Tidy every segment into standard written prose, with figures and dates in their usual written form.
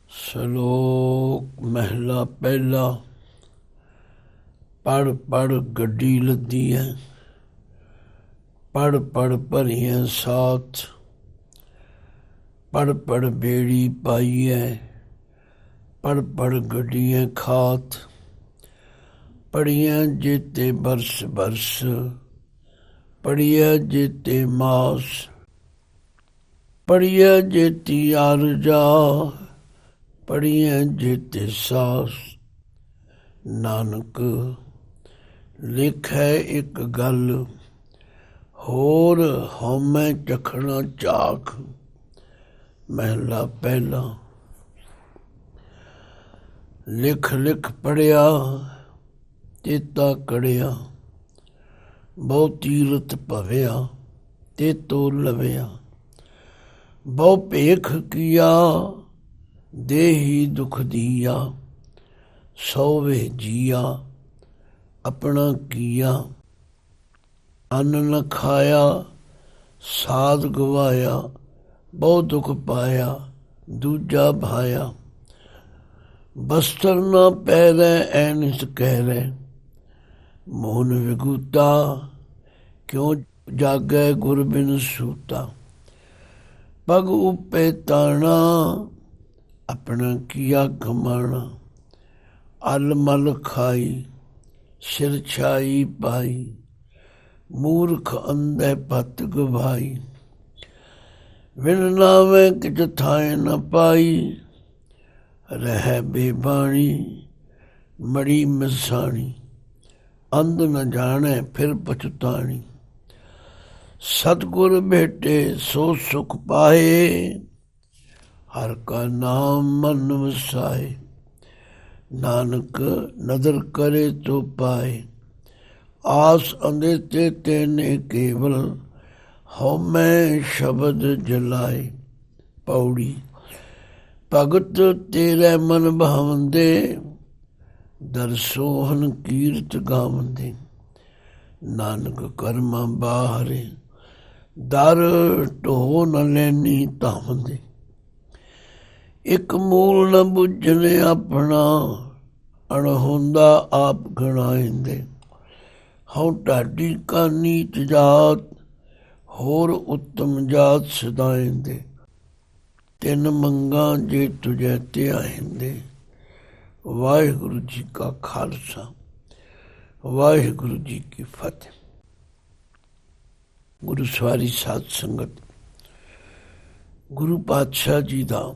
ਸ਼ਲੋਕ ਮਹਿਲਾ ਪਹਿਲਾ। ਪੜ੍ਹ ਪੜ੍ਹ ਗੱਡੀ ਲੱਦੀ ਹੈ, ਪੜ੍ਹ ਪੜ੍ਹ ਭਰੀਆਂ ਸਾਥ, ਪੜ੍ਹ ਪੜ੍ਹ ਬੇੜੀ ਪਾਈ ਹੈ, ਪੜ੍ਹ ਪੜ੍ਹ ਗੱਡੀਆਂ ਖਾਤ, ਪੜ੍ਹੀਆਂ ਜੇਤੇ ਬਰਸ ਬਰਸ, ਪੜ੍ਹੀਆਂ ਜੇਤੇ ਮਾਸ, ਪੜ੍ਹੀਆਂ ਜੇਤੀ ਆਰਜਾ, ਪੜ੍ਹੀਆਂ ਜੇਤੇ ਸਾਸ। ਨਾਨਕ ਲਿਖੈ ਇੱਕ ਗੱਲ, ਹੋਰ ਹਉਮੈ ਚਖਣਾ ਚਾਖ। ਮਹਿਲਾ ਪਹਿਲਾ। ਲਿਖ ਲਿਖ ਪੜ੍ਹਿਆ ਤੇਤਾ ਕੜਿਆ, ਬਹੁ ਤੀਰਥ ਭਵਿਆ ਤੇ ਤੋ ਲਵਿਆ। ਬਹੁ ਭੇਖ ਕੀਆ ਦੇਹੀ ਦੁਖ ਦੀਆ, ਸੋਵੇ ਜੀਆ ਆਪਣਾ ਕੀਆ। ਅੰਨ ਨ ਖਾਇਆ ਸਾਧ ਗਵਾਇਆ, ਬਹੁ ਦੁਖ ਪਾਇਆ ਦੂਜਾ ਭਾਇਆ। ਬਸਤਰ ਨਾ ਪਹਿਰੈ ਐਨਿਸ ਕਹਿਰੈ, ਮੋਹਨ ਵਿਗੂਤਾ ਕਿਉ ਜਾਗੈ ਗੁਰ ਬਿਨ ਸੂਤਾ। ਪਗ ਉਪੇ ਤਾਣਾ ਆਪਣਾ ਕੀਆ ਕਮਾਣਾ, ਅਲ ਮਲ ਖਾਈ ਸਿਰ ਛਾਈ ਪਾਈ। ਮੂਰਖ ਅੰਧੇ ਪਤ ਗਵਾਈ, ਵਿਣ ਨਾਵੇਂ ਕਿਛ ਥਾਏ ਨ ਪਾਈ। ਰਹਿ ਬੇਬਾਣੀ ਮੜੀ ਮਿਸਾਣੀ, ਅੰਧ ਨ ਜਾਣੈ ਫਿਰ ਪਛਤਾਣੀ। ਸਤਿਗੁਰ ਭੇਟੇ ਸੋ ਸੁਖ ਪਾਏ, ਹਰ ਕਾ ਨਾਮ ਮਨ ਵਸਾਏ। ਨਾਨਕ ਨਦਰ ਕਰੇ ਤੋ ਪਾਏ, ਆਸ ਅੰਧੇਤੇ ਤੇਨੇ ਕੇਵਲ। ਹਉਮੈ ਸ਼ਬਦ ਜਲਾਏ। ਪੌੜੀ। ਭਗਤ ਤੇਰੇ ਮਨ ਭਾਵੰਦੇ, ਦਰਸੋਹਨ ਕੀਰਤ ਗਾਵੰਦੇ। ਨਾਨਕ ਕਰਮਾਂ ਬਾਹਰੇ, ਦਰ ਢੋ ਨ ਲੈਨੀ ਧਾਵੰਦੇ। ਇੱਕ ਮੂਲ ਨ ਬੁੱਝਣੇ ਆਪਣਾ, ਅਣਹੋਂਦਾ ਆਪ ਗਣਾਇੰਦੇ। ਹਉ ਢਾਡੀ ਕਾ ਨੀਚ ਜਾਤ, ਹੋਰ ਉੱਤਮ ਜਾਤ ਸਦਾਇੰਦੇ। ਤਿੰਨ ਮੰਗਾਂ ਜੇ ਤੁਝੇ ਧਿਆਇੰਦੇ। ਵਾਹਿਗੁਰੂ ਜੀ ਕਾ ਖਾਲਸਾ, ਵਾਹਿਗੁਰੂ ਜੀ ਕੀ ਫਤਿਹ। ਗੁਰੂ ਸਵਾਰੀ ਸਾਧ ਸੰਗਤ, ਗੁਰੂ ਪਾਤਸ਼ਾਹ ਜੀ ਦਾ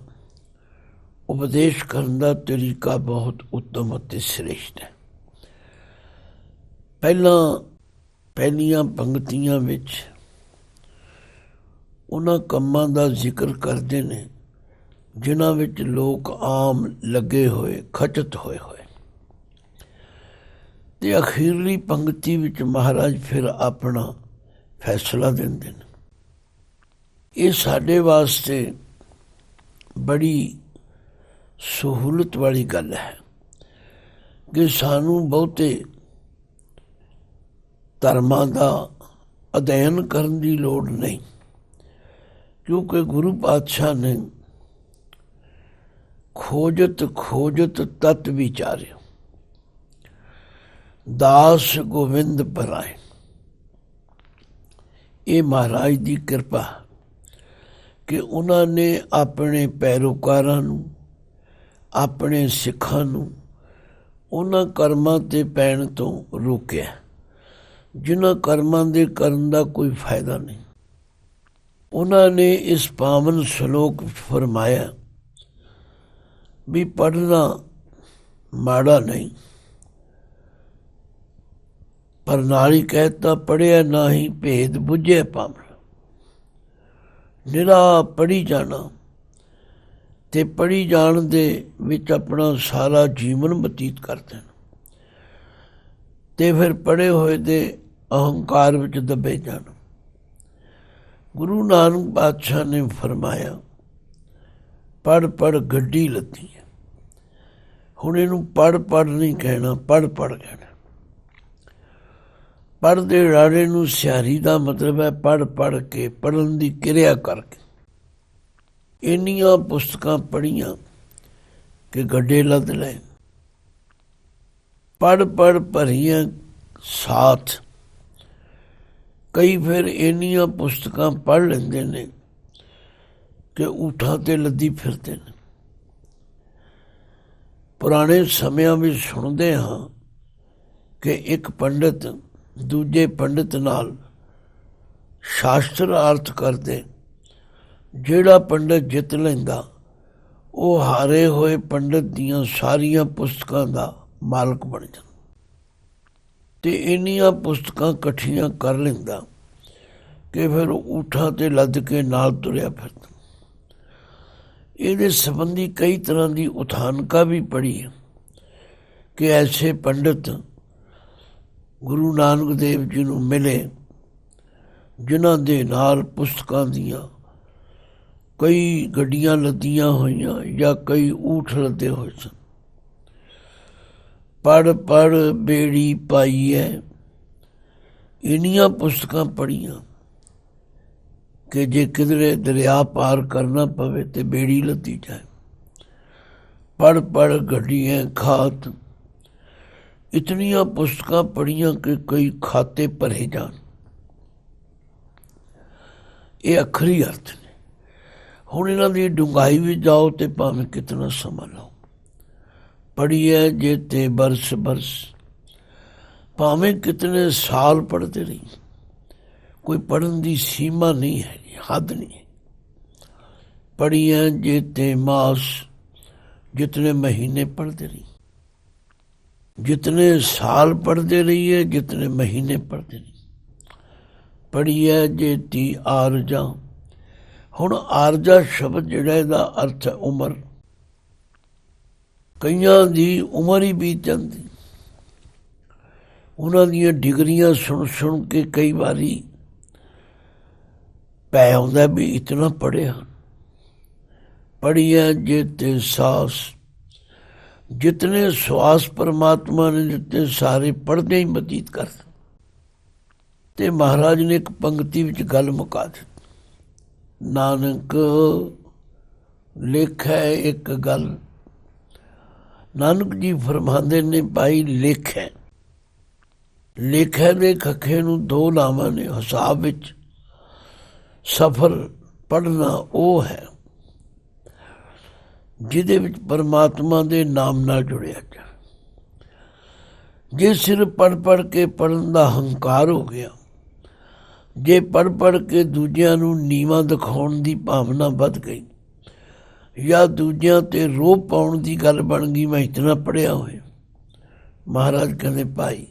ਉਪਦੇਸ਼ ਕਰਨ ਦਾ ਤਰੀਕਾ ਬਹੁਤ ਉੱਤਮ ਅਤੇ ਸ੍ਰੇਸ਼ਟ ਹੈ। ਪਹਿਲੀਆਂ ਪੰਗਤੀਆਂ ਵਿੱਚ ਉਹਨਾਂ ਕੰਮਾਂ ਦਾ ਜ਼ਿਕਰ ਕਰਦੇ ਨੇ ਜਿਨ੍ਹਾਂ ਵਿੱਚ ਲੋਕ ਆਮ ਲੱਗੇ ਹੋਏ, ਖਚਤ ਹੋਏ ਹੋਏ। ਤੇ ਅਖੀਰਲੀ ਪੰਗਤੀ ਵਿੱਚ ਮਹਾਰਾਜ ਫਿਰ ਆਪਣਾ ਫੈਸਲਾ ਦਿੰਦੇ ਨੇ। ਇਹ ਸਾਡੇ ਵਾਸਤੇ ਬੜੀ ਸਹੂਲਤ ਵਾਲੀ ਗੱਲ ਹੈ ਕਿ ਸਾਨੂੰ ਬਹੁਤੇ ਧਰਮਾਂ ਦਾ ਅਧਿਐਨ ਕਰਨ ਦੀ ਲੋੜ ਨਹੀਂ, ਕਿਉਂਕਿ ਗੁਰੂ ਪਾਤਸ਼ਾਹ ਨੇ ਖੋਜਤ ਤਤ ਵਿਚਾਰਿਓ, ਦਾਸ ਗੋਬਿੰਦ ਪਰਾਏ। ਇਹ ਮਹਾਰਾਜ ਦੀ ਕਿਰਪਾ ਕਿ ਉਹਨਾਂ ਨੇ ਆਪਣੇ ਪੈਰੋਕਾਰਾਂ ਨੂੰ, ਆਪਣੇ ਸਿੱਖਾਂ ਨੂੰ ਉਹਨਾਂ ਕਰਮਾਂ 'ਤੇ ਪੈਣ ਤੋਂ ਰੋਕਿਆ ਜਿਨ੍ਹਾਂ ਕਰਮਾਂ ਦੇ ਕਰਨ ਦਾ ਕੋਈ ਫਾਇਦਾ ਨਹੀਂ। ਉਹਨਾਂ ਨੇ ਇਸ ਪਾਵਨ ਸ਼ਲੋਕ ਫਰਮਾਇਆ ਵੀ ਪੜ੍ਹਨਾ ਮਾੜਾ ਨਹੀਂ, ਪਰ ਨਾਲ ਹੀ ਕਹਿਤਾ ਪੜ੍ਹਿਆ ਨਾਹੀਂ ਭੇਦ ਬੁੱਝੇ ਪਾਵਨ। ਨਿਰਾ ਪੜ੍ਹੀ ਜਾਣਾ ਤੇ ਪੜ੍ਹੀ ਜਾਣ ਦੇ ਵਿੱਚ ਆਪਣਾ ਸਾਰਾ ਜੀਵਨ ਬਤੀਤ ਕਰਦੇ ਨੇ ਤੇ ਫਿਰ ਪੜ੍ਹੇ ਹੋਏ ਦੇ ਅਹੰਕਾਰ ਵਿੱਚ ਦੱਬੇ ਜਾਣ। ਗੁਰੂ ਨਾਨਕ ਪਾਤਸ਼ਾਹ ਨੇ ਫਰਮਾਇਆ ਪੜ੍ਹ ਪੜ੍ਹ ਗੱਡੀ ਲੱਦੀ ਹੈ। ਹੁਣ ਇਹਨੂੰ ਪੜ੍ਹ ਪੜ੍ਹ ਨਹੀਂ ਕਹਿਣਾ, ਪੜ੍ਹ ਪੜ੍ਹ ਕਹਿਣਾ। ਪੜ੍ਹ ਦੇ ਰਾੜੇ ਨੂੰ ਸਿਹਾਰੀ ਦਾ ਮਤਲਬ ਹੈ ਪੜ੍ਹ ਪੜ੍ਹ ਕੇ, ਪੜ੍ਹਨ ਦੀ ਕਿਰਿਆ ਕਰਕੇ। ਇੰਨੀਆਂ ਪੁਸਤਕਾਂ ਪੜ੍ਹੀਆਂ ਕਿ ਗੱਡੇ ਲੱਦ ਲਏ। ਪੜ੍ਹ ਪੜ੍ਹ ਭਰੀਆਂ ਸਾਥ। ਕਈ ਫਿਰ ਇੰਨੀਆਂ ਪੁਸਤਕਾਂ ਪੜ੍ਹ ਲੈਂਦੇ ਨੇ ਕਿ ਊਠਾਂ 'ਤੇ ਲੱਦੀ ਫਿਰਦੇ ਨੇ। ਪੁਰਾਣੇ ਸਮਿਆਂ ਵਿੱਚ ਸੁਣਦੇ ਹਾਂ ਕਿ ਇੱਕ ਪੰਡਿਤ ਦੂਜੇ ਪੰਡਿਤ ਨਾਲ ਸ਼ਾਸਤਰ ਅਰਥ ਕਰਦੇ। ਜਿਹੜਾ ਪੰਡਿਤ ਜਿੱਤ ਲੈਂਦਾ ਉਹ ਹਾਰੇ ਹੋਏ ਪੰਡਿਤ ਦੀਆਂ ਸਾਰੀਆਂ ਪੁਸਤਕਾਂ ਦਾ ਮਾਲਕ ਬਣ ਜਾਂਦਾ ਅਤੇ ਇੰਨੀਆਂ ਪੁਸਤਕਾਂ ਇਕੱਠੀਆਂ ਕਰ ਲੈਂਦਾ ਕਿ ਫਿਰ ਊਠਾਂ 'ਤੇ ਲੱਦ ਕੇ ਨਾਲ ਤੁਰਿਆ ਫਿਰਦਾ। ਇਹਦੇ ਸੰਬੰਧੀ ਕਈ ਤਰ੍ਹਾਂ ਦੀ ਉਥਾਨਕਾਂ ਵੀ ਪੜ੍ਹੀ ਹੈ ਕਿ ਐਸੇ ਪੰਡਿਤ ਗੁਰੂ ਨਾਨਕ ਦੇਵ ਜੀ ਨੂੰ ਮਿਲੇ ਜਿਨ੍ਹਾਂ ਦੇ ਨਾਲ ਪੁਸਤਕਾਂ ਦੀਆਂ ਕਈ ਗੱਡੀਆਂ ਲੱਦੀਆਂ ਹੋਈਆਂ ਜਾਂ ਕਈ ਊਠ ਲੱਦੇ ਹੋਏ ਸਨ। ਪੜ੍ਹ ਪੜ੍ਹ ਬੇੜੀ ਪਾਈ ਹੈ। ਇੰਨੀਆਂ ਪੁਸਤਕਾਂ ਪੜ੍ਹੀਆਂ ਕਿ ਜੇ ਕਿਧਰੇ ਦਰਿਆ ਪਾਰ ਕਰਨਾ ਪਵੇ ਤੇ ਬੇੜੀ ਲੱਦੀ ਜਾਏ। ਪੜ੍ਹ ਪੜ੍ਹ ਗੱਡੀਆਂ ਖਾਤ। ਇਤਨੀਆਂ ਪੁਸਤਕਾਂ ਪੜ੍ਹੀਆਂ ਕਿ ਕਈ ਖਾਤੇ ਭਰੇ ਜਾਣ। ਇਹ ਅੱਖਰੀ ਅਰਥ ਨੇ। ਹੁਣ ਇਹਨਾਂ ਦੀ ਡੂੰਘਾਈ ਵਿੱਚ ਜਾਓ ਤੇ ਭਾਵੇਂ ਕਿਤਨਾ ਸਮਾਂ ਲਾਓ। ਪੜ੍ਹੀਏ ਜੇ ਤੇ ਬਰਸ ਬਰਸ, ਭਾਵੇਂ ਕਿਤਨੇ ਸਾਲ ਪੜ੍ਹਦੇ ਰਹੀ। ਕੋਈ ਪੜ੍ਹਨ ਦੀ ਸੀਮਾ ਨਹੀਂ ਹੈ, ਹੱਦ ਨਹੀਂ ਹੈ। ਪੜ੍ਹੀਏ ਜੇ ਤੇ ਮਾਸ, ਜਿਤਨੇ ਮਹੀਨੇ ਪੜ੍ਹਦੇ ਰਹੀ। ਜਿਤਨੇ ਸਾਲ ਪੜ੍ਹਦੇ ਰਹੀਏ, ਜਿਤਨੇ ਮਹੀਨੇ ਪੜ੍ਹਦੇ ਰਹੀ। ਪੜ੍ਹੀਏ ਜੇ ਤੀ ਆਰਜਾ। ਹੁਣ ਆਰਜਾ ਸ਼ਬਦ ਜਿਹੜਾ ਇਹਦਾ ਅਰਥ ਹੈ ਉਮਰ। ਕਈਆਂ ਦੀ ਉਮਰ ਹੀ ਬੀਤ ਜਾਂਦੀ। ਉਹਨਾਂ ਦੀਆਂ ਡਿਗਰੀਆਂ ਸੁਣ ਸੁਣ ਕੇ ਕਈ ਵਾਰੀ ਪੈ ਆਉਂਦਾ ਵੀ ਇਤਨਾ ਪੜ੍ਹੇ ਹਨ। ਪੜ੍ਹੀਏ ਜੇ ਤੇ ਸਾਸ, ਜਿਤਨੇ ਸਵਾਸ ਪਰਮਾਤਮਾ ਨੇ ਦਿੱਤੇ ਸਾਰੇ ਪੜ੍ਹਦੇ ਹੀ ਬਤੀਤ ਕਰ ਦਿੱਤੇ। ਤੇ ਮਹਾਰਾਜ ਨੇ ਇੱਕ ਪੰਕਤੀ ਵਿੱਚ ਗੱਲ ਮੁਕਾ ਦਿੱਤੀ। ਨਾਨਕ ਲੇਖੈ ਇੱਕ ਗੱਲ। ਨਾਨਕ ਜੀ ਫਰਮਾਉਂਦੇ ਨੇ ਭਾਈ ਲੇਖੈ। ਲੇਖੈ ਦੇ ਖੱਖੇ ਨੂੰ ਦੋ ਲਾਵਾਂ ਨੇ ਹਿਸਾਬ ਵਿੱਚ। ਸਫਲ ਪੜ੍ਹਨਾ ਉਹ ਹੈ ਜਿਹਦੇ ਵਿੱਚ ਪਰਮਾਤਮਾ ਦੇ ਨਾਮ ਨਾਲ ਜੁੜਿਆ ਜਾ। ਜੇ ਸਿਰਫ ਪੜ੍ਹ ਪੜ੍ਹ ਕੇ ਪੜ੍ਹਨ ਦਾ ਹੰਕਾਰ ਹੋ ਗਿਆ, ਜੇ ਪੜ੍ਹ ਪੜ੍ਹ ਕੇ ਦੂਜਿਆਂ ਨੂੰ ਨੀਵਾਂ ਦਿਖਾਉਣ ਦੀ ਭਾਵਨਾ ਵੱਧ ਗਈ ਜਾਂ ਦੂਜਿਆਂ 'ਤੇ ਰੋਹ ਪਾਉਣ ਦੀ ਗੱਲ ਬਣ ਗਈ, ਮੈਂ ਇਤਨਾ ਪੜ੍ਹਿਆ ਹੋਇਆ। ਮਹਾਰਾਜ ਕਹਿੰਦੇ ਭਾਈ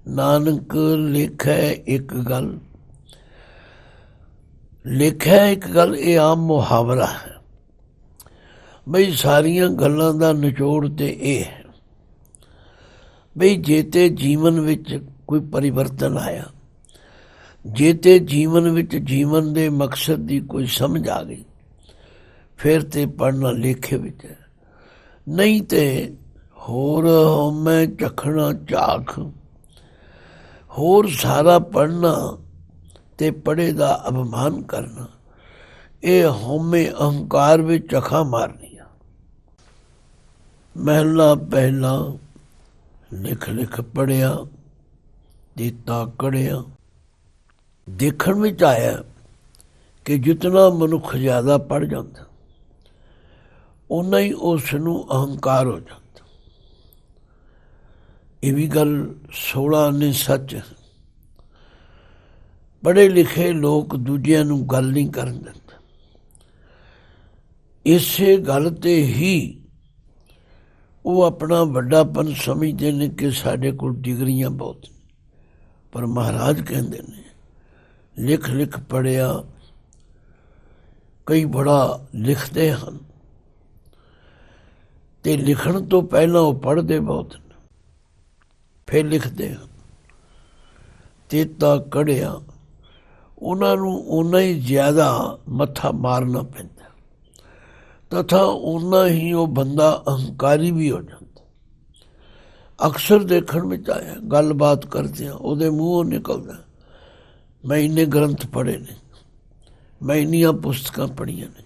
ਨਾਨਕ ਲੇਖੈ ਇੱਕ ਗੱਲ। ਲੇਖੈ ਇੱਕ ਗੱਲ ਇਹ ਆਮ ਮੁਹਾਵਰਾ ਹੈ ਬਈ ਸਾਰੀਆਂ ਗੱਲਾਂ ਦਾ ਨਿਚੋੜ ਤੇ ਇਹ ਹੈ ਬਈ ਜੇ ਤੇ ਜੀਵਨ ਵਿੱਚ ਕੋਈ ਪਰਿਵਰਤਨ ਆਇਆ, ਜੇ ਤੇ ਜੀਵਨ ਵਿੱਚ ਜੀਵਨ ਦੇ ਮਕਸਦ ਦੀ ਕੋਈ ਸਮਝ ਆ ਗਈ, ਫਿਰ ਤੇ ਪੜ੍ਹਨਾ ਲੇਖੇ ਵਿੱਚ ਹੈ। ਨਹੀਂ ਤੇ ਹੋਰ ਹਉਮੈ ਚਖਣਾ ਝਾਖ। ਹੋਰ ਸਾਰਾ ਪੜ੍ਹਨਾ ਤੇ ਪੜ੍ਹੇ ਦਾ ਅਪਮਾਨ ਕਰਨਾ, ਇਹ ਹਉਮੈ ਅਹੰਕਾਰ ਵਿੱਚ ਚਖਾ ਮਾਰਨੀਆਂ। ਮਹਿਲਾ ਪਹਿਲਾ ਲਿਖ ਲਿਖ ਪੜ੍ਹਿਆ ਦਿੱਤਾ ਕੜਿਆ। ਦੇਖਣ ਵਿੱਚ ਆਇਆ ਕਿ ਜਿਤਨਾ ਮਨੁੱਖ ਜ਼ਿਆਦਾ ਪੜ੍ਹ ਜਾਂਦਾ ਓਨਾ ਹੀ ਉਸ ਨੂੰ ਅਹੰਕਾਰ ਹੋ ਜਾਂਦਾ। ਇਹ ਵੀ ਗੱਲ 16 ਨੇ ਸੱਚ ਹੈ। ਪੜ੍ਹੇ ਲਿਖੇ ਲੋਕ ਦੂਜਿਆਂ ਨੂੰ ਗੱਲ ਨਹੀਂ ਕਰਨ ਦਿੰਦੇ। ਇਸੇ ਗੱਲ 'ਤੇ ਹੀ ਉਹ ਆਪਣਾ ਵੱਡਾਪਨ ਸਮਝਦੇ ਨੇ ਕਿ ਸਾਡੇ ਕੋਲ ਡਿਗਰੀਆਂ ਬਹੁਤ ਨੇ। ਪਰ ਮਹਾਰਾਜ ਕਹਿੰਦੇ ਨੇ ਲਿਖ ਲਿਖ ਪੜ੍ਹਿਆ। ਕਈ ਬੜਾ ਲਿਖਦੇ ਹਨ ਅਤੇ ਲਿਖਣ ਤੋਂ ਪਹਿਲਾਂ ਉਹ ਪੜ੍ਹਦੇ ਬਹੁਤ ਨੇ, ਫਿਰ ਲਿਖਦੇ ਹਨ। ਤੇਤਾ ਕੜਿਆ, ਉਹਨਾਂ ਨੂੰ ਓਨਾ ਹੀ ਜ਼ਿਆਦਾ ਮੱਥਾ ਮਾਰਨਾ ਪੈਂਦਾ ਤਥਾ ਓਨਾ ਹੀ ਉਹ ਬੰਦਾ ਅਹੰਕਾਰੀ ਵੀ ਹੋ ਜਾਂਦਾ। ਅਕਸਰ ਦੇਖਣ ਵਿੱਚ ਆਇਆ। ਗੱਲਬਾਤ ਕਰਦਿਆਂ ਉਹਦੇ ਮੂੰਹੋਂ ਨਿਕਲਦਾ, ਮੈਂ ਇੰਨੇ ਗ੍ਰੰਥ ਪੜ੍ਹੇ ਨੇ, ਮੈਂ ਇੰਨੀਆਂ ਪੁਸਤਕਾਂ ਪੜ੍ਹੀਆਂ ਨੇ,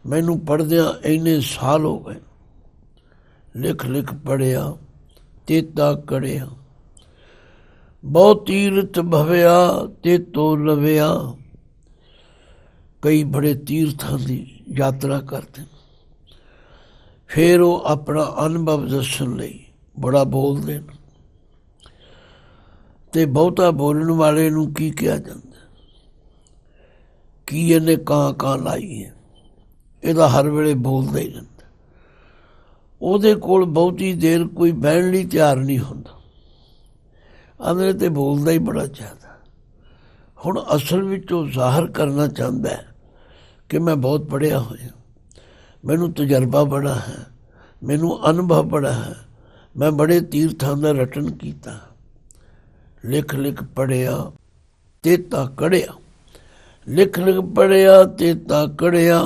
ਮੈਨੂੰ ਪੜ੍ਹਦਿਆਂ ਇੰਨੇ ਸਾਲ ਹੋ ਗਏ, ਲਿਖ ਲਿਖ ਪੜ੍ਹਿਆ ਤੇਤਾ ਕੜਿਆ, ਬਹੁ ਤੀਰਥ ਭਵਿਆ ਤੇ ਤੋ ਲਵਿਆ। ਕਈ ਬੜੇ ਤੀਰਥਾਂ ਦੀ ਯਾਤਰਾ ਕਰਦੇ, ਫਿਰ ਉਹ ਆਪਣਾ ਅਨੁਭਵ ਦੱਸਣ ਲਈ ਬੜਾ ਬੋਲਦੇ ਨੇ। ਤੇ ਬਹੁਤਾ ਬੋਲਣ ਵਾਲੇ ਨੂੰ ਕੀ ਕਿਹਾ ਜਾਂਦਾ? ਕੀ ਇਹਨੇ ਕਾਂ ਲਾਈ ਹੈ, ਇਹਦਾ ਹਰ ਵੇਲੇ ਬੋਲਦਾ ਹੀ ਰਹਿੰਦਾ। ਉਹਦੇ ਕੋਲ ਬਹੁਤੀ ਦੇਰ ਕੋਈ ਬਹਿਣ ਲਈ ਤਿਆਰ ਨਹੀਂ ਹੁੰਦਾ, ਆਂਦੇ ਤੇ ਬੋਲਦਾ ਹੀ ਬੜਾ ਜ਼ਿਆਦਾ। ਹੁਣ ਅਸਲ ਵਿੱਚ ਉਹ ਜ਼ਾਹਰ ਕਰਨਾ ਚਾਹੁੰਦਾ ਹੈ ਕਿ ਮੈਂ ਬਹੁਤ ਪੜ੍ਹਿਆ ਹੋਇਆ, ਮੈਨੂੰ ਤਜਰਬਾ ਬੜਾ ਹੈ, ਮੈਨੂੰ ਅਨੁਭਵ ਬੜਾ ਹੈ, ਮੈਂ ਬੜੇ ਤੀਰਥਾਂ ਦਾ ਰਟਨ ਕੀਤਾ, ਲਿਖ ਲਿਖ ਪੜ੍ਹਿਆ ਤੇਤਾ ਕੜਿਆ, ਲਿਖ ਲਿਖ ਪੜ੍ਹਿਆ ਤੇਤਾ ਕੜਿਆ,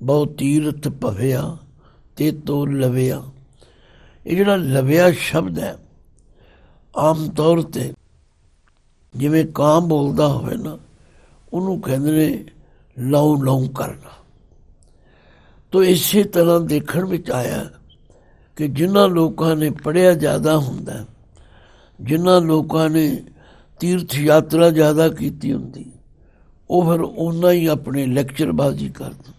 ਬਹੁ ਤੀਰਥ ਭਵਿਆ ਤੇ ਤੋ ਲਵਿਆ। ਇਹ ਜਿਹੜਾ ਲਵਿਆ ਸ਼ਬਦ ਹੈ, ਆਮ ਤੌਰ 'ਤੇ ਜਿਵੇਂ ਕਾਂ ਬੋਲਦਾ ਹੋਵੇ ਨਾ, ਉਹਨੂੰ ਕਹਿੰਦੇ ਨੇ ਲਉ ਲਉ ਕਰਨਾ। ਤੋ ਇਸੇ ਤਰ੍ਹਾਂ ਦੇਖਣ ਵਿੱਚ ਆਇਆ ਕਿ ਜਿਨ੍ਹਾਂ ਲੋਕਾਂ ਨੇ ਪੜ੍ਹਿਆ ਜ਼ਿਆਦਾ ਹੁੰਦਾ, ਜਿਨ੍ਹਾਂ ਲੋਕਾਂ ਨੇ ਤੀਰਥ ਯਾਤਰਾ ਜ਼ਿਆਦਾ ਕੀਤੀ ਹੁੰਦੀ, ਉਹ ਫਿਰ ਓਨਾ ਹੀ ਆਪਣੇ ਲੈਕਚਰਬਾਜ਼ੀ ਕਰਦੇ।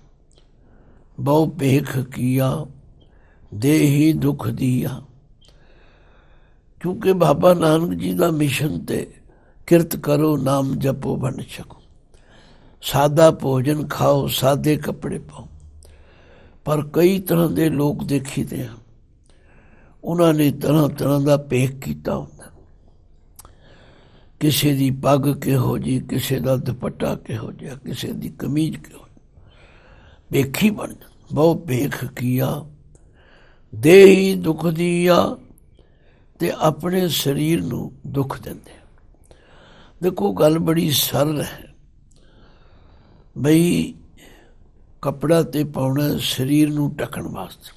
ਬਹੁ ਭੇਖ ਕੀਆ ਦੇਹੀ ਦੁੱਖ ਦੀਆ। ਕਿਉਂਕਿ ਬਾਬਾ ਨਾਨਕ ਜੀ ਦਾ ਮਿਸ਼ਨ ਤੇ ਕਿਰਤ ਕਰੋ ਨਾਮ ਜਪੋ ਵੰਡ ਛਕੋ, ਸਾਦਾ ਭੋਜਨ ਖਾਓ ਸਾਦੇ ਕੱਪੜੇ ਪਾਓ। ਪਰ ਕਈ ਤਰ੍ਹਾਂ ਦੇ ਲੋਕ ਦੇਖੀਦੇ ਹਨ, ਉਹਨਾਂ ਨੇ ਤਰ੍ਹਾਂ ਤਰ੍ਹਾਂ ਦਾ ਭੇਖ ਕੀਤਾ ਹੁੰਦਾ। ਕਿਸੇ ਦੀ ਪੱਗ ਕਿਹੋ ਜਿਹੀ, ਕਿਸੇ ਦਾ ਦੁਪੱਟਾ ਕਿਹੋ ਜਿਹਾ, ਕਿਸੇ ਦੀ ਕਮੀਜ਼ ਕਿਹੋ ਜਿਹੀ, ਭੇਖੀ ਬਣ ਜਾਂਦਾ। ਬਹੁ ਭੇਖ ਕੀਆ ਦੇਹੀ ਦੁੱਖ ਦੀਆ, ਤੇ ਆਪਣੇ ਸਰੀਰ ਨੂੰ ਦੁੱਖ ਦਿੰਦੇ। ਦੇਖੋ ਗੱਲ ਬੜੀ ਸਰਲ ਹੈ, ਬਈ ਕੱਪੜਾ ਤੇ ਪਾਉਣਾ ਸਰੀਰ ਨੂੰ ਢੱਕਣ ਵਾਸਤੇ,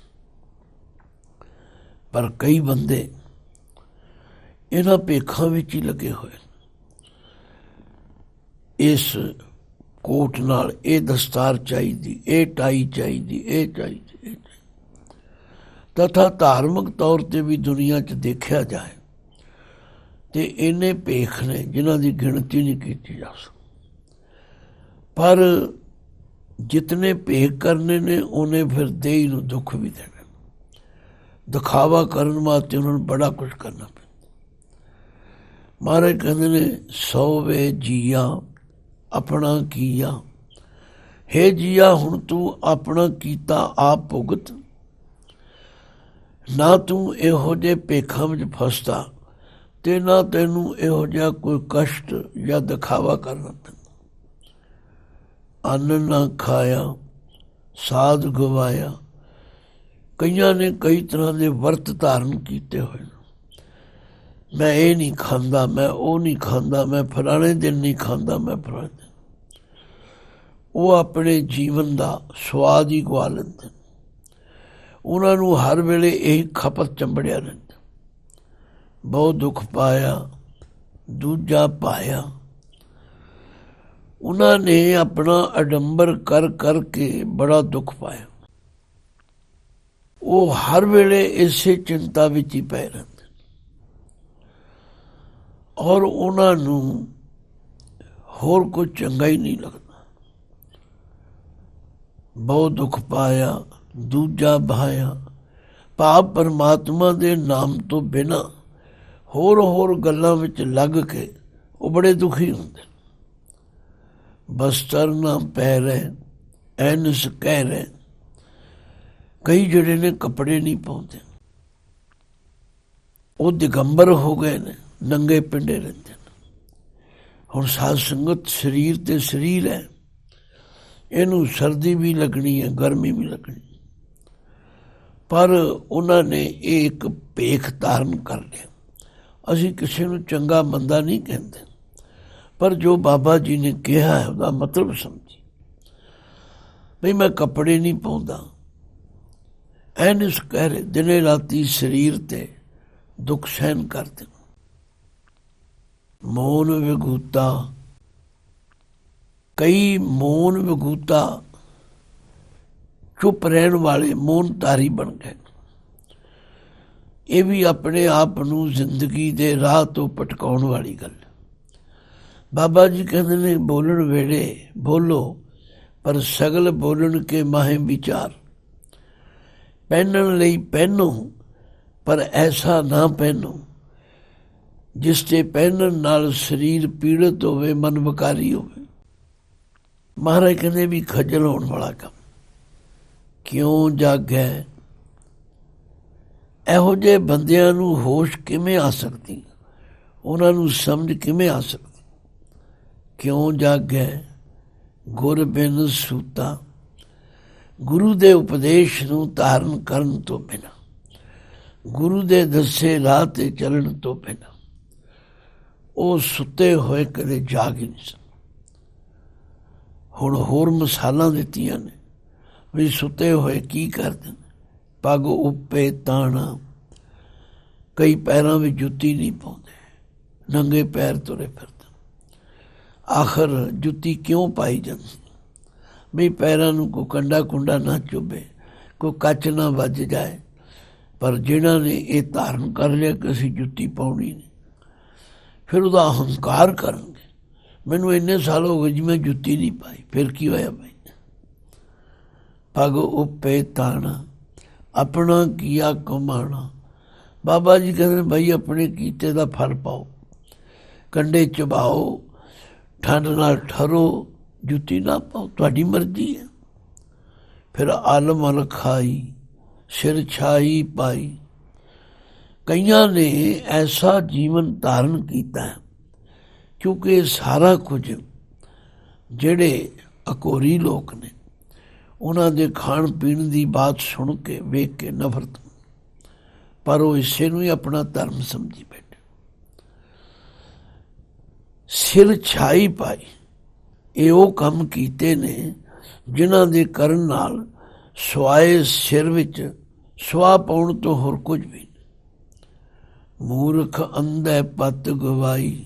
ਪਰ ਕਈ ਬੰਦੇ ਇਹਨਾਂ ਭੇਖਾਂ ਵਿੱਚ ਹੀ ਲੱਗੇ ਹੋਏ। ਇਸ ਕੋਟ ਨਾਲ ਇਹ ਦਸਤਾਰ ਚਾਹੀਦੀ, ਇਹ ਟਾਈ ਚਾਹੀਦੀ, ਇਹ ਚਾਹੀਦੀ, ਤਥਾ ਧਾਰਮਿਕ ਤੌਰ 'ਤੇ ਵੀ ਦੁਨੀਆ 'ਚ ਦੇਖਿਆ ਜਾਏ ਤੇ ਇੰਨੇ ਭੇਖ ਨੇ ਜਿਨ੍ਹਾਂ ਦੀ ਗਿਣਤੀ ਨਹੀਂ ਕੀਤੀ ਜਾ ਸਕਦੀ। ਪਰ ਜਿਤਨੇ ਭੇਖ ਕਰਨੇ ਨੇ, ਉਹਨੇ ਫਿਰ ਦੇਹੀ ਨੂੰ ਦੁੱਖ ਵੀ ਦੇਣਾ। ਦਿਖਾਵਾ ਕਰਨ ਵਾਸਤੇ ਉਹਨਾਂ ਨੂੰ ਬੜਾ ਕੁਛ ਕਰਨਾ ਪੈਂਦਾ। ਮਹਾਰਾਜ ਕਹਿੰਦੇ ਨੇ 100 ਵੇ ਜੀਆ ਆਪਣਾ ਕੀਆ। ਹੇ ਜੀਆ, ਹੁਣ ਤੂੰ ਆਪਣਾ ਕੀਤਾ ਆਪ ਭੁਗਤ, ਨਾ ਤੂੰ ਇਹੋ ਜਿਹੇ ਭੇਖਾਂ ਵਿੱਚ ਫਸਦਾ ਤੇ ਨਾ ਤੈਨੂੰ ਇਹੋ ਜਿਹਾ ਕੋਈ ਕਸ਼ਟ ਜਾਂ ਦਿਖਾਵਾ ਕਰਨਾ ਪੈਂਦਾ। ਅੰਨ ਨਾ ਖਾਇਆ ਸਾਧ ਗਵਾਇਆ। ਕਈਆਂ ਨੇ ਕਈ ਤਰ੍ਹਾਂ ਦੇ ਵਰਤ ਧਾਰਨ ਕੀਤੇ ਹੋਏ, ਮੈਂ ਇਹ ਨਹੀਂ ਖਾਂਦਾ, ਮੈਂ ਉਹ ਨਹੀਂ ਖਾਂਦਾ, ਮੈਂ ਫਲਾਣੇ ਦਿਨ ਨਹੀਂ ਖਾਂਦਾ, ਮੈਂ ਫਲਾਣੇ ਦਿਨ। ਉਹ ਆਪਣੇ ਜੀਵਨ ਦਾ ਸਵਾਦ ਹੀ ਗਵਾ ਲੈਂਦੇ। ਉਹਨਾਂ ਨੂੰ ਹਰ ਵੇਲੇ ਇਹੀ ਖਪਤ ਚੰਬੜਿਆ ਰਹਿੰਦਾ। ਬਹੁਤ ਦੁੱਖ ਪਾਇਆ ਦੂਜਾ ਪਾਇਆ। ਉਹਨਾਂ ਨੇ ਆਪਣਾ ਅਡੰਬਰ ਕਰ ਕਰਕੇ ਬੜਾ ਦੁੱਖ ਪਾਇਆ। ਉਹ ਹਰ ਵੇਲੇ ਇਸੇ ਚਿੰਤਾ ਵਿੱਚ ਹੀ ਪਏ ਰਹਿੰਦੇ, ਔਰ ਉਹਨਾਂ ਨੂੰ ਹੋਰ ਕੁਝ ਚੰਗਾ ਹੀ ਨਹੀਂ ਲੱਗਦਾ। ਬਹੁਤ ਦੁੱਖ ਪਾਇਆ ਦੂਜਾ ਬਹਾਇਆ। ਭਾਵ ਪਰਮਾਤਮਾ ਦੇ ਨਾਮ ਤੋਂ ਬਿਨਾਂ ਹੋਰ ਗੱਲਾਂ ਵਿੱਚ ਲੱਗ ਕੇ ਉਹ ਬੜੇ ਦੁਖੀ ਹੁੰਦੇ। ਬਸਤਰ ਨਾ ਪੈ ਰਹੇ ਐਨਸ ਕਹਿ ਰਹੇ। ਕਈ ਜਿਹੜੇ ਨੇ ਕੱਪੜੇ ਨਹੀਂ ਪਾਉਂਦੇ, ਉਹ ਦਿਗੰਬਰ ਹੋ ਗਏ ਨੇ, ਨੰਗੇ ਪਿੰਡੇ ਰਹਿੰਦੇ ਨੇ। ਹੁਣ ਸਾਧ ਸੰਗਤ ਸਰੀਰ ਤੇ ਸਰੀਰ ਹੈ, ਇਹਨੂੰ ਸਰਦੀ ਵੀ ਲੱਗਣੀ ਹੈ, ਗਰਮੀ ਵੀ ਲੱਗਣੀ, ਪਰ ਉਹਨਾਂ ਨੇ ਇਹ ਇੱਕ ਭੇਖ ਧਾਰਨ ਕਰ ਲਿਆ। ਅਸੀਂ ਕਿਸੇ ਨੂੰ ਚੰਗਾ ਮੰਦਾ ਨਹੀਂ ਕਹਿੰਦੇ, ਪਰ ਜੋ ਬਾਬਾ ਜੀ ਨੇ ਕਿਹਾ ਹੈ ਉਹਦਾ ਮਤਲਬ ਸਮਝੀ। ਬਈ ਮੈਂ ਕੱਪੜੇ ਨਹੀਂ ਪਾਉਂਦਾ, ਐਨਸ ਕਹਿ ਰਹੇ, ਦਿਨੇ ਰਾਤੀ ਸਰੀਰ ਤੇ ਦੁੱਖ ਸਹਿਨ ਕਰਦੇ। ਮੋਨ ਵਿਗੂਤਾ, ਕਈ ਮੋਨ ਵਿਗੂਤਾ ਚੁੱਪ ਰਹਿਣ ਵਾਲੇ ਮੋਨਧਾਰੀ ਬਣ ਗਏ। ਇਹ ਵੀ ਆਪਣੇ ਆਪ ਨੂੰ ਜ਼ਿੰਦਗੀ ਦੇ ਰਾਹ ਤੋਂ ਭਟਕਾਉਣ ਵਾਲੀ ਗੱਲ। ਬਾਬਾ ਜੀ ਕਹਿੰਦੇ ਨੇ ਬੋਲਣ ਵੇਲੇ ਬੋਲੋ, ਪਰ ਸਗਲ ਬੋਲਣ ਕੇ ਮਾਹੇ ਵਿਚਾਰ। ਪਹਿਨਣ ਲਈ ਪਹਿਨੋ, ਪਰ ਐਸਾ ਨਾ ਪਹਿਨੋ ਜਿਸ ਤੇ ਪਹਿਨਣ ਨਾਲ ਸਰੀਰ ਪੀੜਤ ਹੋਵੇ, ਮਨ ਵਿਕਾਰੀ ਹੋਵੇ। ਮਹਾਰਾਜ ਕਹਿੰਦੇ ਵੀ ਖੱਜਲ ਹੋਣ ਵਾਲਾ ਕੰਮ ਕਿਉਂ ਜਾਗੈ। ਇਹੋ ਜਿਹੇ ਬੰਦਿਆਂ ਨੂੰ ਹੋਸ਼ ਕਿਵੇਂ ਆ ਸਕਦੀ, ਉਹਨਾਂ ਨੂੰ ਸਮਝ ਕਿਵੇਂ ਆ ਸਕਦੀ। ਕਿਉਂ ਜਾਗੈ ਗੁਰ ਬਿਨ ਸੂਤਾ, ਗੁਰੂ ਦੇ ਉਪਦੇਸ਼ ਨੂੰ ਧਾਰਨ ਕਰਨ ਤੋਂ ਬਿਨਾਂ, ਗੁਰੂ ਦੇ ਦੱਸੇ ਰਾਹ ਤੇ ਚੱਲਣ ਤੋਂ ਬਿਨਾਂ ਉਹ ਸੁੱਤੇ ਹੋਏ ਕਦੇ ਜਾਗ ਹੀ ਨਹੀਂ ਸਨ। ਹੁਣ ਹੋਰ ਮਿਸਾਲਾਂ ਦਿੱਤੀਆਂ ਨੇ ਵੀ ਸੁੱਤੇ ਹੋਏ ਕੀ ਕਰਦੇ ਨੇ। ਪੱਗ ਉੱਪੇ ਤਾਣਾ, ਕਈ ਪੈਰਾਂ ਵਿੱਚ ਜੁੱਤੀ ਨਹੀਂ ਪਾਉਂਦੇ, ਨੰਗੇ ਪੈਰ ਤੁਰੇ ਫਿਰਦੇ। ਆਖਰ ਜੁੱਤੀ ਕਿਉਂ ਪਾਈ ਜਾਂਦੀ ਵੀ ਪੈਰਾਂ ਨੂੰ ਕੋਈ ਕੰਡਾ ਕੁੰਡਾ ਨਾ ਚੁੱਭੇ, ਕੋਈ ਕੱਚ ਨਾ ਵੱਜ ਜਾਏ। ਪਰ ਜਿਹਨਾਂ ਨੇ ਇਹ ਧਾਰਨ ਕਰ ਲਿਆ ਕਿ ਅਸੀਂ ਜੁੱਤੀ ਪਾਉਣੀ ਨਹੀਂ, ਫਿਰ ਉਹਦਾ ਹੰਕਾਰ ਕਰਨਗੇ। ਮੈਨੂੰ ਇੰਨੇ ਸਾਲ ਹੋ ਗਏ ਜੀ ਮੈਂ ਜੁੱਤੀ ਨਹੀਂ ਪਾਈ, ਫਿਰ ਕੀ ਹੋਇਆ ਭਾਈ। ਪੱਗ ਉੱਪੇ ਤਾਣਾ, ਆਪਣਾ ਕੀਆ ਕਮਾਣਾ। ਬਾਬਾ ਜੀ ਕਹਿੰਦੇ ਭਾਈ ਆਪਣੇ ਕੀਤੇ ਦਾ ਫਲ ਪਾਓ, ਕੰਡੇ ਚਬਾਓ, ਠੰਡ ਨਾਲ ਠਰੋ, ਜੁੱਤੀ ਨਾ ਪਾਓ, ਤੁਹਾਡੀ ਮਰਜ਼ੀ ਹੈ। ਫਿਰ ਆਲਮ ਅਲ ਖਾਈ, ਸਿਰ ਛਾਈ ਪਾਈ। ਕਈਆਂ ਨੇ ਐਸਾ ਜੀਵਨ ਧਾਰਨ ਕੀਤਾ ਕਿਉਂਕਿ ਇਹ ਸਾਰਾ ਕੁਝ ਜਿਹੜੇ ਅਕੋਰੀ ਲੋਕ ਨੇ ਉਹਨਾਂ ਦੇ ਖਾਣ ਪੀਣ ਦੀ ਬਾਤ ਸੁਣ ਕੇ ਵੇਖ ਕੇ ਨਫ਼ਰਤ, ਪਰ ਉਹ ਇਸੇ ਨੂੰ ਹੀ ਆਪਣਾ ਧਰਮ ਸਮਝੀ ਬੈਠੇ। ਸਿਰ ਛਾਈ ਪਾਈ, ਇਹ ਉਹ ਕੰਮ ਕੀਤੇ ਨੇ ਜਿਨ੍ਹਾਂ ਦੇ ਕਰਨ ਨਾਲ ਸਵਾਏ ਸਿਰ ਵਿੱਚ ਸੁਆਹ ਪਾਉਣ ਤੋਂ ਹੋਰ ਕੁਝ ਵੀ ਨਹੀਂ। ਮੂਰਖ ਅੰਧੇ ਪਤ ਗਵਾਈ,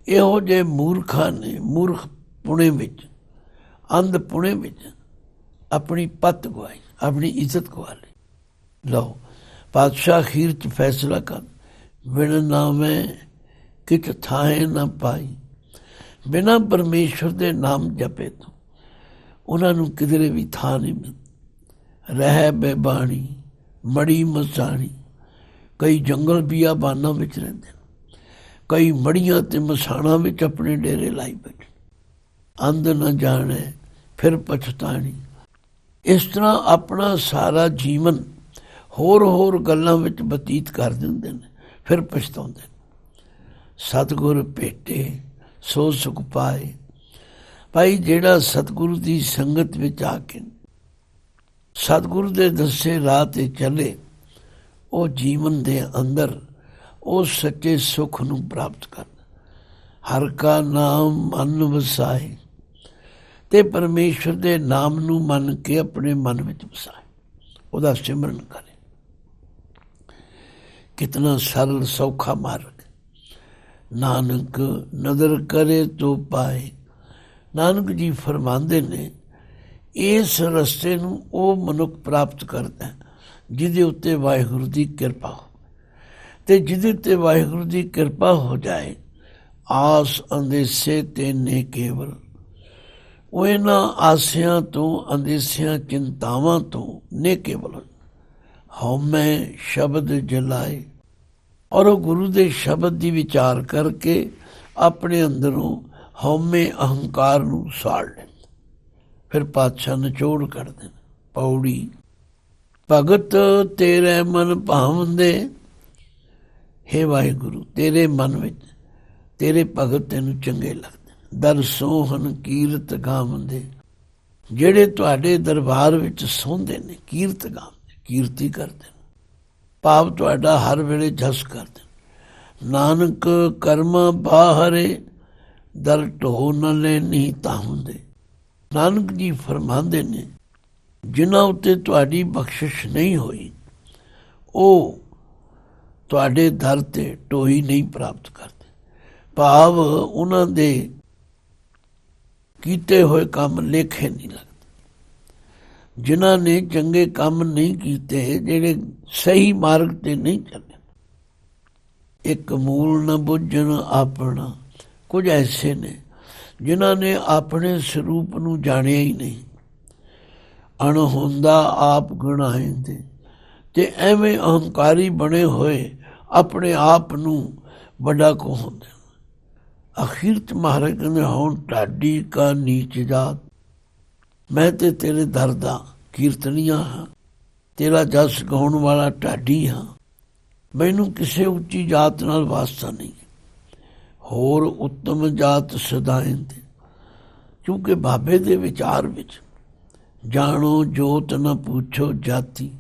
ਇਹੋ ਜਿਹੇ ਮੂਰਖਾਂ ਨੇ ਮੂਰਖ ਪੁਣੇ ਵਿੱਚ, ਅੰਧ ਪੁਣੇ ਵਿੱਚ ਆਪਣੀ ਪੱਤ ਗਵਾਈ, ਆਪਣੀ ਇੱਜ਼ਤ ਗਵਾ ਲਈ। ਲਓ ਪਾਤਸ਼ਾਹ ਅਖੀਰ 'ਚ ਫੈਸਲਾ ਕਰ, ਬਿਨ ਨਾਮੇ ਕਿਤ ਥਾਏ ਨਾ ਪਾਈ। ਬਿਨਾਂ ਪਰਮੇਸ਼ਵਰ ਦੇ ਨਾਮ ਜਪੇ ਤੋਂ ਉਹਨਾਂ ਨੂੰ ਕਿਧਰੇ ਵੀ ਥਾਂ ਨਹੀਂ ਮਿਲਦੀ। ਰਹਿ ਬੇਬਾਣੀ ਮੜੀ ਮਸਾਣੀ, ਕਈ ਜੰਗਲ ਬਿਆਬਾਨਾਂ ਵਿੱਚ ਰਹਿੰਦੇ, ਕਈ ਮੜੀਆਂ ਤੇ ਮਸਾਣਾਂ ਵਿੱਚ ਆਪਣੇ ਡੇਰੇ ਲਾਈ ਬੈਠੇ। ਅੰਧ ਨਾ ਜਾਣੇ ਫਿਰ ਪਛਤਾਣੀ। ਇਸ ਤਰ੍ਹਾਂ ਆਪਣਾ ਸਾਰਾ ਜੀਵਨ ਹੋਰ ਗੱਲਾਂ ਵਿੱਚ ਬਤੀਤ ਕਰ ਦਿੰਦੇ ਨੇ, ਫਿਰ ਪਛਤਾਉਂਦੇ ਨੇ। ਸਤਿਗੁਰ ਭੇਟੇ ਸੋ ਸੁਖ ਪਾਏ। ਭਾਈ ਜਿਹੜਾ ਸਤਿਗੁਰੂ ਦੀ ਸੰਗਤ ਵਿੱਚ ਆ ਕੇ ਸਤਿਗੁਰੂ ਦੇ ਦੱਸੇ ਰਾਹ ਤੇ ਚੱਲੇ, ਉਹ ਜੀਵਨ ਦੇ ਅੰਦਰ ਉਹ ਸੱਚੇ ਸੁੱਖ ਨੂੰ ਪ੍ਰਾਪਤ ਕਰਦਾ। ਹਰ ਕਾ ਨਾਮ ਮਨ ਵਸਾਏ, ਤੇ ਪਰਮੇਸ਼ਵਰ ਦੇ ਨਾਮ ਨੂੰ ਮੰਨ ਕੇ ਆਪਣੇ ਮਨ ਵਿੱਚ ਵਸਾਏ, ਉਹਦਾ ਸਿਮਰਨ ਕਰੇ। ਕਿਤਨਾ ਸਰਲ ਸੌਖਾ ਮਾਰਗ, ਨਾਨਕ ਨਦਰ ਕਰੇ ਤੋ ਪਾਏ। ਨਾਨਕ ਜੀ ਫਰਮਾਉਂਦੇ ਨੇ ਇਸ ਰਸਤੇ ਨੂੰ ਉਹ ਮਨੁੱਖ ਪ੍ਰਾਪਤ ਕਰਦਾ ਜਿਹਦੇ ਉੱਤੇ ਵਾਹਿਗੁਰੂ ਦੀ ਕਿਰਪਾ ਹੋ। ਤੇ ਜਿਹਦੇ ਉੱਤੇ ਵਾਹਿਗੁਰੂ ਦੀ ਕਿਰਪਾ ਹੋ ਜਾਏ, ਆਸ ਅੰਦੇਸੇ ਤੇ ਨੇ ਕੇਵਲ, ਉਹ ਇਹਨਾਂ ਆਸਿਆਂ ਤੋਂ, ਅੰਦੇਸਿਆਂ, ਚਿੰਤਾਵਾਂ ਤੋਂ ਨੇ ਕੇਵਲ ਹਉਮੈ ਸ਼ਬਦ ਜਲਾਏ। ਔਰ ਉਹ ਗੁਰੂ ਦੇ ਸ਼ਬਦ ਦੀ ਵਿਚਾਰ ਕਰਕੇ ਆਪਣੇ ਅੰਦਰੋਂ ਹਉਮੈ ਅਹੰਕਾਰ ਨੂੰ ਸਾੜ ਲੈਂਦੇ। ਫਿਰ ਪਾਤਸ਼ਾਹ ਨਿਚੋੜ ਕਰਦੇ ਨੇ। ਪੌੜੀ ਭਗਤ ਤੇਰੇ ਮਨ ਭਾਵੰਦੇ, ਹੇ ਵਾਹਿਗੁਰੂ ਤੇਰੇ ਮਨ ਵਿੱਚ ਤੇਰੇ ਭਗਤ ਤੈਨੂੰ ਚੰਗੇ ਲੱਗਦੇ। ਦਰ ਸੋਹਣ ਕੀਰਤ ਗਾਵੰਦੇ, ਜਿਹੜੇ ਤੁਹਾਡੇ ਦਰਬਾਰ ਵਿੱਚ ਸੌਂਦੇ ਨੇ, ਕੀਰਤ ਗਾਵੰਦੇ, ਕੀਰਤੀ ਕਰਦੇ ਨੇ, ਭਾਵ ਤੁਹਾਡਾ ਹਰ ਵੇਲੇ ਜਸ ਕਰਦੇ। ਨਾਨਕ ਕਰਮਾਂ ਬਾਹਰੇ ਦਰ ਢੋ ਨ ਲੈਣੀ ਤਾਂ ਹੁੰਦੇ। ਨਾਨਕ ਜੀ ਫਰਮਾਉਂਦੇ ਨੇ ਜਿਨ੍ਹਾਂ ਉੱਤੇ ਤੁਹਾਡੀ ਬਖਸ਼ਿਸ਼ ਨਹੀਂ ਹੋਈ, ਉਹ ਤੁਹਾਡੇ ਦਰ ਤੇ ਟੋਹੀ ਨਹੀਂ ਪ੍ਰਾਪਤ ਕਰਦੇ। ਭਾਵ ਉਹਨਾਂ ਦੇ ਕੀਤੇ ਹੋਏ ਕੰਮ ਲੇਖੇ ਨਹੀਂ ਲੱਗਦੇ। ਜਿਨ੍ਹਾਂ ਨੇ ਚੰਗੇ ਕੰਮ ਨਹੀਂ ਕੀਤੇ, ਜਿਹੜੇ ਸਹੀ ਮਾਰਗ ਤੇ ਨਹੀਂ ਚੱਲੇ, ਇੱਕ ਮੂਲ ਨ ਬੁੱਝਣ ਆਪਣਾ, ਕੁਝ ਐਸੇ ਨੇ ਜਿਨ੍ਹਾਂ ਨੇ ਆਪਣੇ ਸਰੂਪ ਨੂੰ ਜਾਣਿਆ ਹੀ ਨਹੀਂ। ਅਣਹੋਂਦਾ ਆਪ ਗਣਾਏਂਦੇ, ਤੇ ਐਵੇਂ ਅਹੰਕਾਰੀ ਬਣੇ ਹੋਏ ਆਪਣੇ ਆਪ ਨੂੰ ਵੱਡਾ ਕਹਾਉਂਦੇ ਹਨ। ਅਖੀਰ 'ਚ ਮਹਾਰਾਜ ਕਹਿੰਦੇ ਹੁਣ ਢਾਡੀ ਕਾ ਨੀਚ ਜਾਤ, ਮੈਂ ਤੇ ਤੇਰੇ ਦਰ ਦਾ ਕੀਰਤਨੀਆ ਹਾਂ, ਤੇਰਾ ਜਸ ਗਾਉਣ ਵਾਲਾ ਢਾਡੀ ਹਾਂ, ਮੈਨੂੰ ਕਿਸੇ ਉੱਚੀ ਜਾਤ ਨਾਲ ਵਾਸਤਾ ਨਹੀਂ। ਹੋਰ ਉੱਤਮ ਜਾਤ ਸਦਾਇਂਦੇ, ਕਿਉਂਕਿ ਬਾਬੇ ਦੇ ਵਿਚਾਰ ਵਿੱਚ ਜਾਣੋ ਜੋਤ ਨਾ ਪੁੱਛੋ ਜਾਤੀ,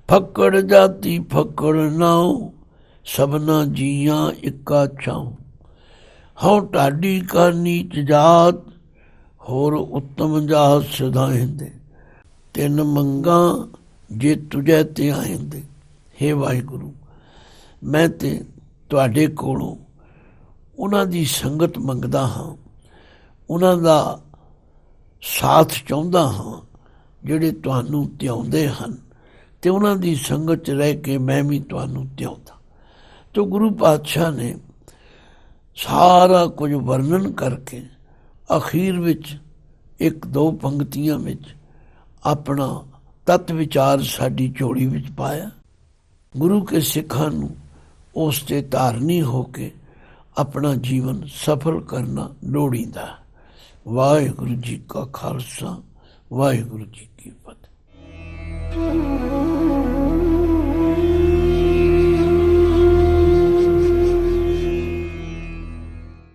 ਫੱਕੜ ਜਾਤੀ ਫੱਕੜ ਨਾਉ, ਸਭਨਾ ਜੀਆਂ ਇੱਕਾ ਛਾਉ। ਹਉ ਢਾਡੀ ਕਾ ਨੀਚ ਜਾਤ, ਹੋਰ ਉੱਤਮ ਜਾਤ ਸਦਾਇਂਦੇ, ਤਿੰਨ ਮੰਗਾਂ ਜੇ ਤੁਝੇ ਤੇ ਆਇਂਦੇ। ਹੇ ਵਾਹਿਗੁਰੂ, ਮੈਂ ਤੇ ਤੁਹਾਡੇ ਕੋਲੋਂ ਉਹਨਾਂ ਦੀ ਸੰਗਤ ਮੰਗਦਾ ਹਾਂ, ਉਹਨਾਂ ਦਾ ਸਾਥ ਚਾਹੁੰਦਾ ਹਾਂ ਜਿਹੜੇ ਤੁਹਾਨੂੰ ਧਿਆਉਂਦੇ ਹਨ, ਅਤੇ ਉਹਨਾਂ ਦੀ ਸੰਗਤ 'ਚ ਰਹਿ ਕੇ ਮੈਂ ਵੀ ਤੁਹਾਨੂੰ ਧਿਆਉਂਦਾ। ਤੋ ਗੁਰੂ ਪਾਤਸ਼ਾਹ ਨੇ ਸਾਰਾ ਕੁਝ ਵਰਣਨ ਕਰਕੇ ਅਖੀਰ ਵਿੱਚ ਇੱਕ ਦੋ ਪੰਕਤੀਆਂ ਵਿੱਚ ਆਪਣਾ ਤੱਤ ਵਿਚਾਰ ਸਾਡੀ ਝੋਲੀ ਵਿੱਚ ਪਾਇਆ। ਗੁਰੂ ਕੇ ਸਿੱਖਾਂ ਨੂੰ ਉਸ 'ਤੇ ਧਾਰਨੀ ਹੋ ਕੇ ਆਪਣਾ ਜੀਵਨ ਸਫਲ ਕਰਨਾ ਲੋੜੀਂਦਾ। ਵਾਹਿਗੁਰੂ ਜੀ ਕਾ ਖਾਲਸਾ, ਵਾਹਿਗੁਰੂ ਜੀ ਕੀ ਫਤਿਹ।